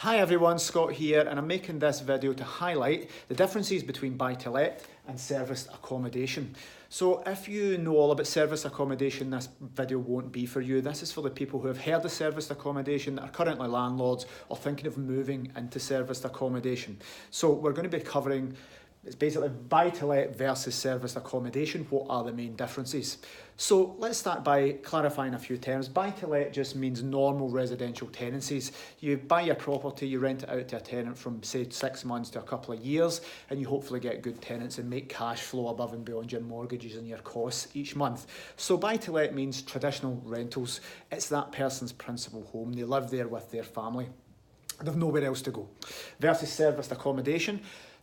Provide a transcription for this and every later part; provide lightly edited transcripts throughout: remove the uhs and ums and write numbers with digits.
Hi everyone, Scott here, and I'm making this video to highlight the differences between buy-to-let and serviced accommodation. So if you know all about serviced accommodation, this video won't be for you. This is for the people who have heard of serviced accommodation, that are currently landlords or thinking of moving into serviced accommodation. So we're going to be covering, it's basically buy-to-let versus serviced accommodation. What are the main differences? So let's start by clarifying a few terms. Buy-to-let just means normal residential tenancies. You buy your property, you rent it out to a tenant from say 6 months to a couple of years, and you hopefully get good tenants and make cash flow above and beyond your mortgages and your costs each month. So buy-to-let means traditional rentals. It's that person's principal home. They live there with their family. They've nowhere else to go. Versus serviced accommodation.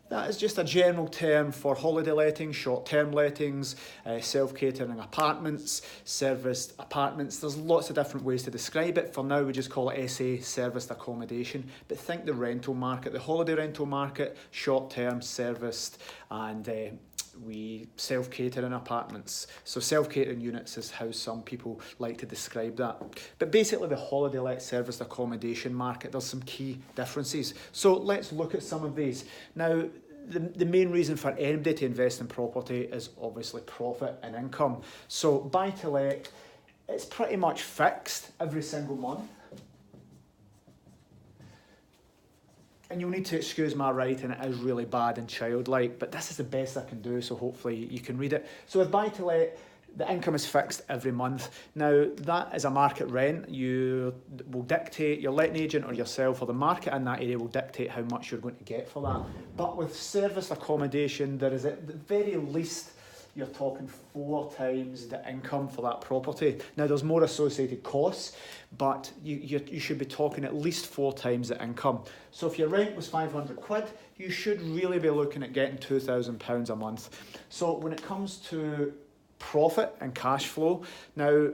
That is just a general term for holiday lettings, short-term lettings, self-catering apartments, serviced apartments. There's lots of different ways to describe it. For now, we just call it SA, serviced accommodation. But think the rental market, the holiday rental market, short-term, serviced, and we self-catering apartments. So self-catering units is how some people like to describe that. But basically the holiday let serviced accommodation market, there's some key differences. So let's look at some of these. Now, the main reason for anybody to invest in property is obviously profit and income. So buy-to-let, it's pretty much fixed every single month. And you'll need to excuse my writing, it is really bad and childlike, but this is the best I can do, so hopefully you can read it. So with buy-to-let, the income is fixed every month. Now, that is a market rent. You will dictate, your letting agent or yourself or the market in that area will dictate how much you're going to get for that. But with serviced accommodation, there is at the very least, you're talking 4 times the income for that property. Now, there's more associated costs, but you should be talking at least 4 times the income. So if your rent was 500 quid, you should really be looking at getting £2,000 a month. So when it comes to profit and cash flow, now,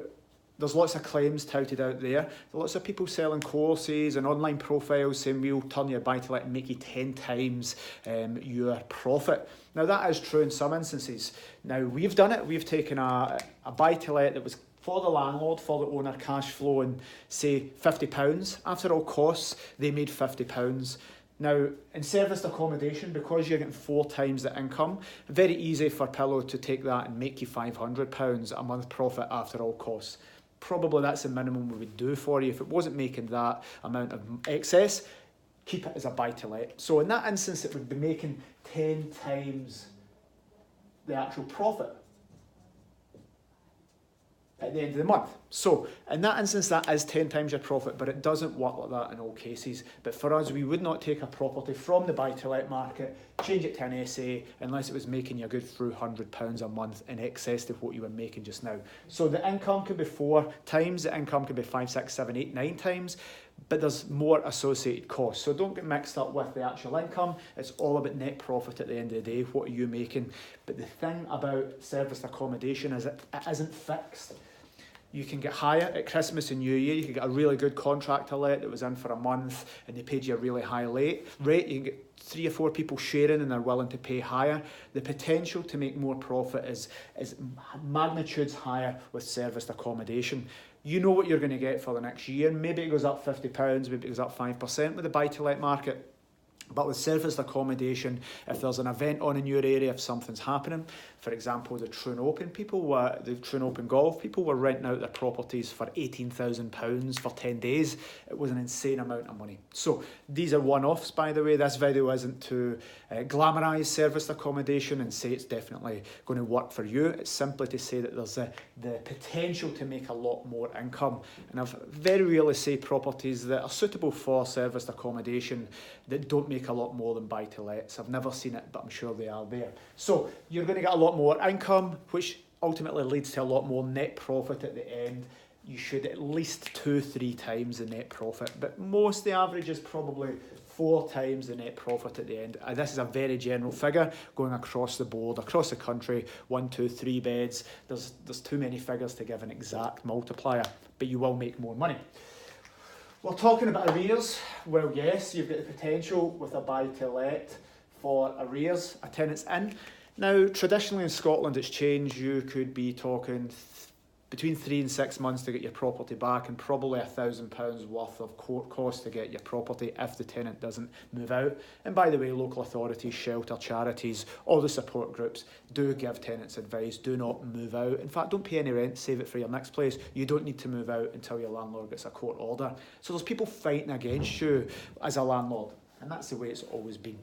there's lots of claims touted out there. Lots of people selling courses and online profiles saying we'll turn your buy-to-let and make you 10 times your profit. Now that is true in some instances. Now we've done it. We've taken a buy-to-let that was for the landlord, for the owner, cash flow and say £50. After all costs, they made £50. Now, in serviced accommodation, because you're getting 4 times the income, very easy for Pillow to take that and make you £500 a month profit after all costs. Probably that's the minimum we would do for you. If it wasn't making that amount of excess, keep it as a buy-to-let. So in that instance, it would be making 10 times the actual profit at the end of the month. So in that instance, that is 10 times your profit, but it doesn't work like that in all cases. But for us, we would not take a property from the buy-to-let market, change it to an SA, unless it was making you a good through £100 a month in excess of what you were making just now. So the income could be 4 times, the income could be 5, 6, 7, 8, 9 times, but there's more associated costs. So don't get mixed up with the actual income. It's all about net profit at the end of the day. What are you making? But the thing about serviced accommodation is it isn't fixed. You can get higher at Christmas and New Year. You can get a really good contractor let that was in for a month and they paid you a really high rate. You can get 3 or 4 people sharing and they're willing to pay higher. The potential to make more profit is magnitudes higher with serviced accommodation. You know what you're going to get for the next year. Maybe it goes up £50, maybe it goes up 5% with the buy-to-let market. But with serviced accommodation, if there's an event on in your area, if something's happening, for example, the Troon Open Golf, people were renting out their properties for £18,000 for 10 days. It was an insane amount of money. So these are one-offs, by the way. This video isn't to glamorise serviced accommodation and say it's definitely going to work for you. It's simply to say that there's the potential to make a lot more income. And I've very rarely say properties that are suitable for serviced accommodation that don't make a lot more than buy-to-lets. I've never seen it, but I'm sure they are there. So you're going to get a lot more income, which ultimately leads to a lot more net profit at the end. You should at least 2-3 times the net profit, but the average is probably 4 times the net profit at the end. This is a very general figure going across the board, across the country, 1, 2, 3 beds. There's too many figures to give an exact multiplier, but you will make more money. We're talking about arrears. Well, yes, you've got the potential with a buy-to-let for arrears, a tenant's in. Now, traditionally in Scotland, it's changed. You could be talking between 3 and 6 months to get your property back, and probably £1,000 worth of court costs to get your property if the tenant doesn't move out. And by the way, local authorities, shelter, charities, all the support groups do give tenants advice. Do not move out. In fact, don't pay any rent, save it for your next place. You don't need to move out until your landlord gets a court order. So there's people fighting against you as a landlord, and that's the way it's always been.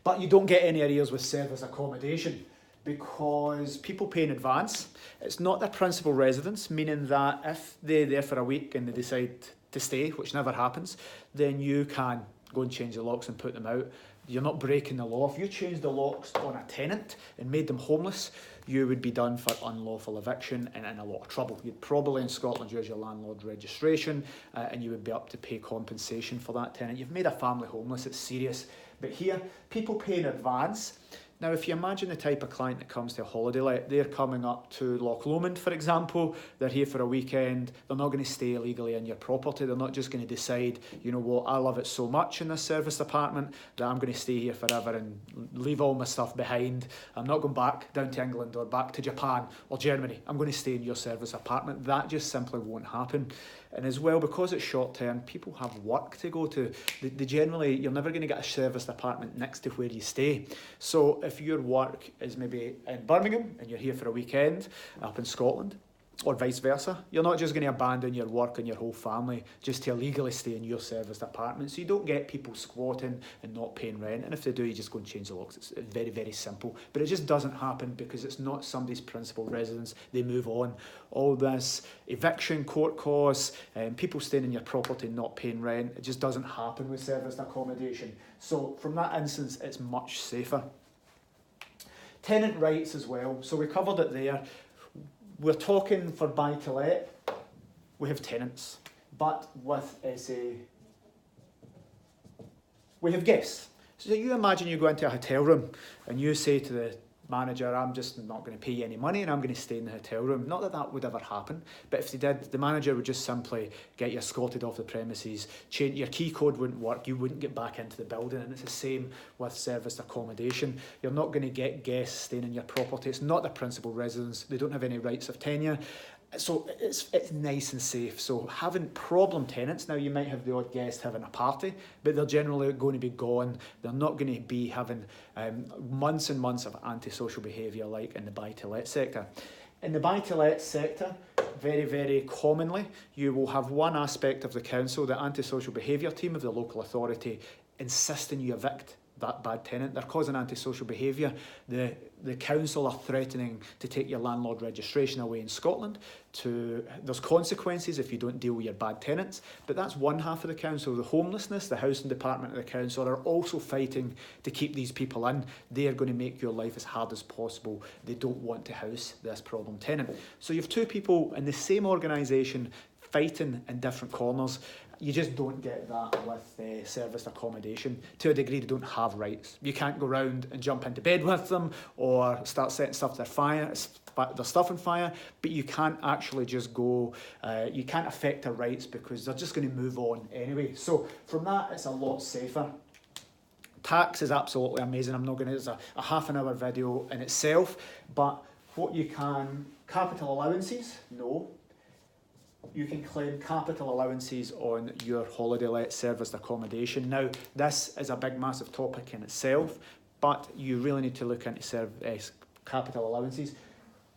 But you don't get any arrears with service accommodation, because people pay in advance. It's not their principal residence, meaning that if they're there for a week and they decide to stay, which never happens, then you can go and change the locks and put them out. You're not breaking the law. If you changed the locks on a tenant and made them homeless, you would be done for unlawful eviction and in a lot of trouble. You'd probably in Scotland use your landlord registration and you would be up to pay compensation for that tenant. You've made a family homeless, it's serious. But here, people pay in advance. Now, if you imagine the type of client that comes to a holiday let, they're coming up to Loch Lomond, for example, they're here for a weekend, they're not going to stay illegally in your property, they're not just going to decide, you know what, I love it so much in this service apartment that I'm going to stay here forever and leave all my stuff behind. I'm not going back down to England or back to Japan or Germany. I'm going to stay in your service apartment. That just simply won't happen. And as well, because it's short term, people have work to go to. They generally, you're never going to get a serviced apartment next to where you stay. So if your work is maybe in Birmingham and you're here for a weekend up in Scotland, or vice versa, you're not just going to abandon your work and your whole family just to illegally stay in your serviced apartment. So you don't get people squatting and not paying rent. And if they do, you just go and change the locks. It's very, very simple. But it just doesn't happen because it's not somebody's principal residence. They move on. All this eviction, court costs, people staying in your property not paying rent, it just doesn't happen with serviced accommodation. So from that instance, it's much safer. Tenant rights as well. So we covered it there. We're talking for buy-to-let, we have tenants, but with SA, we have guests. So you imagine you go into a hotel room and you say to the manager, I'm just not going to pay you any money and I'm going to stay in the hotel room. Not that that would ever happen, but if they did, the manager would just simply get you escorted off the premises, change, your key code wouldn't work, you wouldn't get back into the building, and it's the same with serviced accommodation. You're not going to get guests staying in your property. It's not their principal residence. They don't have any rights of tenure. So it's nice and safe. So having problem tenants, now you might have the odd guest having a party, but they're generally going to be gone. They're not going to be having months and months of antisocial behaviour like in the buy-to-let sector. In the buy-to-let sector, very, very commonly, you will have one aspect of the council, the antisocial behaviour team of the local authority, insisting you evict that bad tenant. They're causing antisocial behaviour. The council are threatening to take your landlord registration away in Scotland. There's consequences if you don't deal with your bad tenants, but that's one half of the council. The homelessness, the housing department of the council are also fighting to keep these people in. They are going to make your life as hard as possible. They don't want to house this problem tenant. So you have two people in the same organisation fighting in different corners. You just don't get that with serviced accommodation. To a degree, they don't have rights. You can't go round and jump into bed with them or start setting stuff their stuff on fire, but you can't actually just go, you can't affect their rights because they're just going to move on anyway. So from that, it's a lot safer. Tax is absolutely amazing. I'm not going to, it's a half an hour video in itself, but what you can, capital allowances, no. You can claim capital allowances on your holiday let serviced accommodation. Now, this is a big, massive topic in itself, but you really need to look into capital allowances.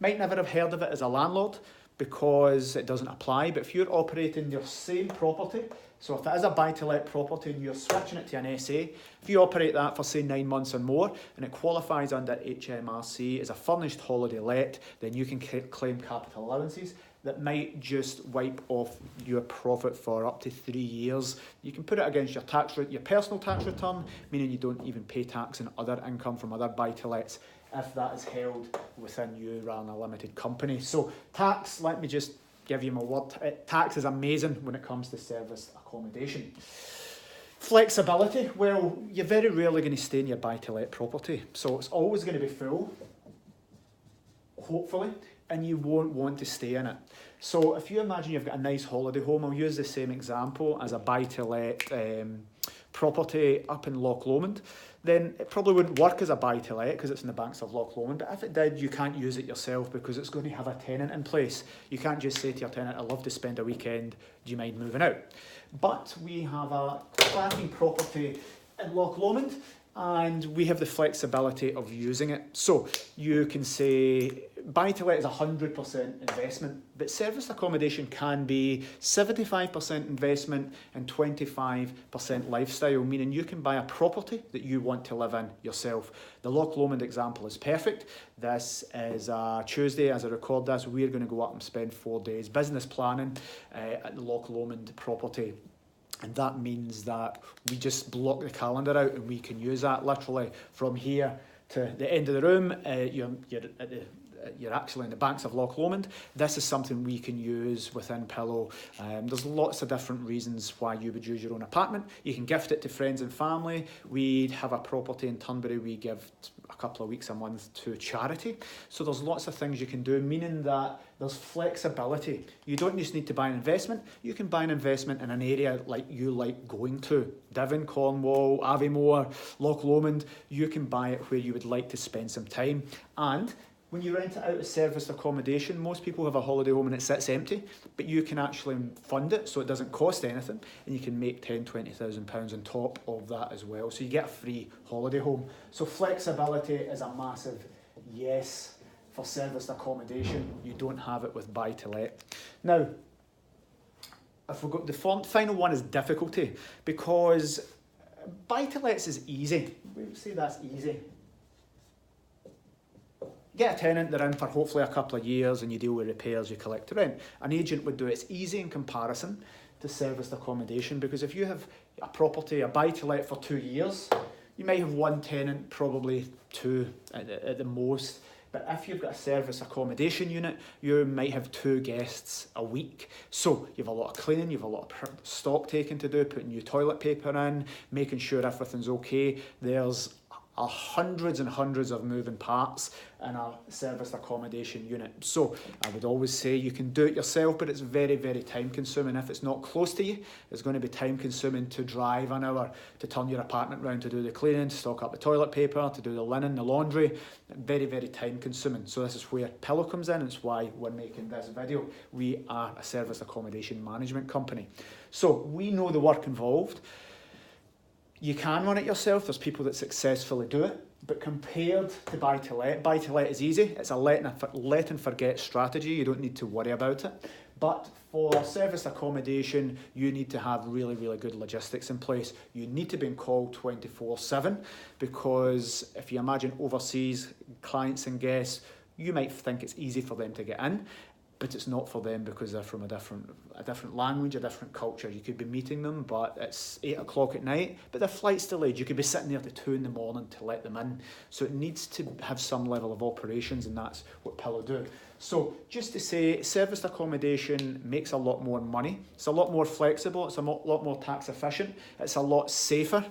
Might never have heard of it as a landlord because it doesn't apply, but if you're operating your same property, so if it is a buy-to-let property and you're switching it to an SA, if you operate that for say 9 months or more and it qualifies under HMRC as a furnished holiday let, then you can claim capital allowances that might just wipe off your profit for up to 3 years. You can put it against your your personal tax return, meaning you don't even pay tax on other income from other buy-to-lets if that is held within you rather than a limited company. So tax, let me just give you my word. Tax is amazing when it comes to serviced accommodation. Flexibility, well, you're very rarely going to stay in your buy-to-let property. So it's always going to be full, hopefully, and you won't want to stay in it. So if you imagine you've got a nice holiday home, I'll use the same example as a buy-to-let property up in Loch Lomond, then it probably wouldn't work as a buy-to-let because it's in the banks of Loch Lomond. But if it did, you can't use it yourself because it's going to have a tenant in place. You can't just say to your tenant, I'd love to spend a weekend, do you mind moving out? But we have a cracking property in Loch Lomond and we have the flexibility of using it. So you can say buy-to-let is 100% investment, but serviced accommodation can be 75% investment and 25% lifestyle, meaning you can buy a property that you want to live in yourself. The Loch Lomond example is perfect. This is Tuesday as I record this. We're going to go up and spend 4 days business planning at the Loch Lomond property. And that means that we just block the calendar out and we can use that literally from here to the end of the room. You're actually in the banks of Loch Lomond. This is something we can use within Pillow. There's lots of different reasons why you would use your own apartment. You can gift it to friends and family. We have a property in Turnberry we give a couple of weeks a month to charity. So there's lots of things you can do, meaning that there's flexibility. You don't just need to buy an investment. You can buy an investment in an area like you like going to. Devon, Cornwall, Aviemore, Loch Lomond. You can buy it where you would like to spend some time. And when you rent it out as serviced accommodation, most people have a holiday home and it sits empty, but you can actually fund it so it doesn't cost anything and you can make £10,000-20,000 on top of that as well. So you get a free holiday home. So flexibility is a massive yes for serviced accommodation. You don't have it with buy-to-let. Now, if we go, the final one is difficulty, because buy-to-lets is easy. We would say that's easy. Get a tenant, they're in for hopefully a couple of years and you deal with repairs, you collect the rent. An agent would do it. It's easy in comparison to serviced accommodation, because if you have a property, a buy-to-let for 2 years, you might have one tenant, probably two at the most. But if you've got a service accommodation unit, you might have 2 guests a week. So you have a lot of cleaning, you have a lot of stock taking to do, putting new toilet paper in, making sure everything's okay. There's hundreds and hundreds of moving parts in a serviced accommodation unit. So I would always say you can do it yourself, but it's very, very time consuming. If it's not close to you, it's going to be time consuming to drive an hour to turn your apartment round, to do the cleaning, to stock up the toilet paper, to do the linen, the laundry. Very, very time consuming. So this is where Pillow comes in. It's why we're making this video. We are a serviced accommodation management company. So we know the work involved. You can run it yourself. There's people that successfully do it. But compared to buy-to-let is easy. It's a let and forget strategy. You don't need to worry about it. But for serviced accommodation, you need to have really, really good logistics in place. You need to be on call 24/7, because if you imagine overseas clients and guests, you might think it's easy for them to get in, but it's not for them because they're from a different language, a different culture. You could be meeting them, but it's 8 o'clock at night, but their flight's delayed. You could be sitting there till 2 in the morning to let them in. So it needs to have some level of operations, and that's what Pillow do. So just to say, serviced accommodation makes a lot more money. It's a lot more flexible. It's a lot more tax efficient. It's a lot safer.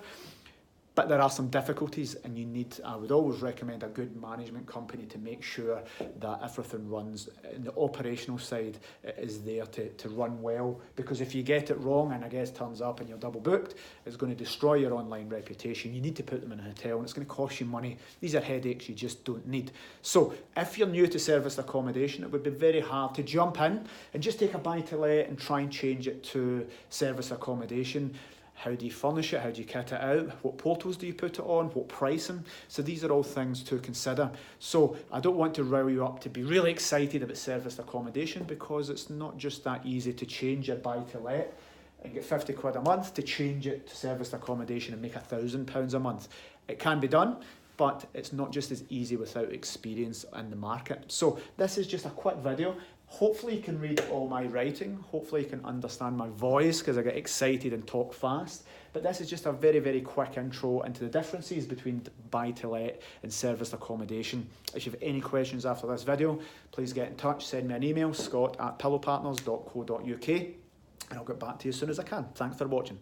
But there are some difficulties, and I would always recommend a good management company to make sure that everything runs, and the operational side is there to run well. Because if you get it wrong and a guest turns up and you're double booked, it's going to destroy your online reputation. You need to put them in a hotel and it's going to cost you money. These are headaches you just don't need. So if you're new to serviced accommodation, it would be very hard to jump in and just take a buy-to-let and try and change it to serviced accommodation. How do you furnish it? How do you kit it out? What portals do you put it on? What pricing? So these are all things to consider. So I don't want to rile you up to be really excited about serviced accommodation, because it's not just that easy to change your buy-to-let and get 50 quid a month to change it to serviced accommodation and make £1,000 a month. It can be done, but it's not just as easy without experience in the market. So this is just a quick video. Hopefully you can read all my writing. Hopefully you can understand my voice, because I get excited and talk fast. But this is just a very, very quick intro into the differences between buy-to-let and serviced accommodation. If you have any questions after this video, please get in touch. Send me an email, scott@pillowpartners.co.uk, and I'll get back to you as soon as I can. Thanks for watching.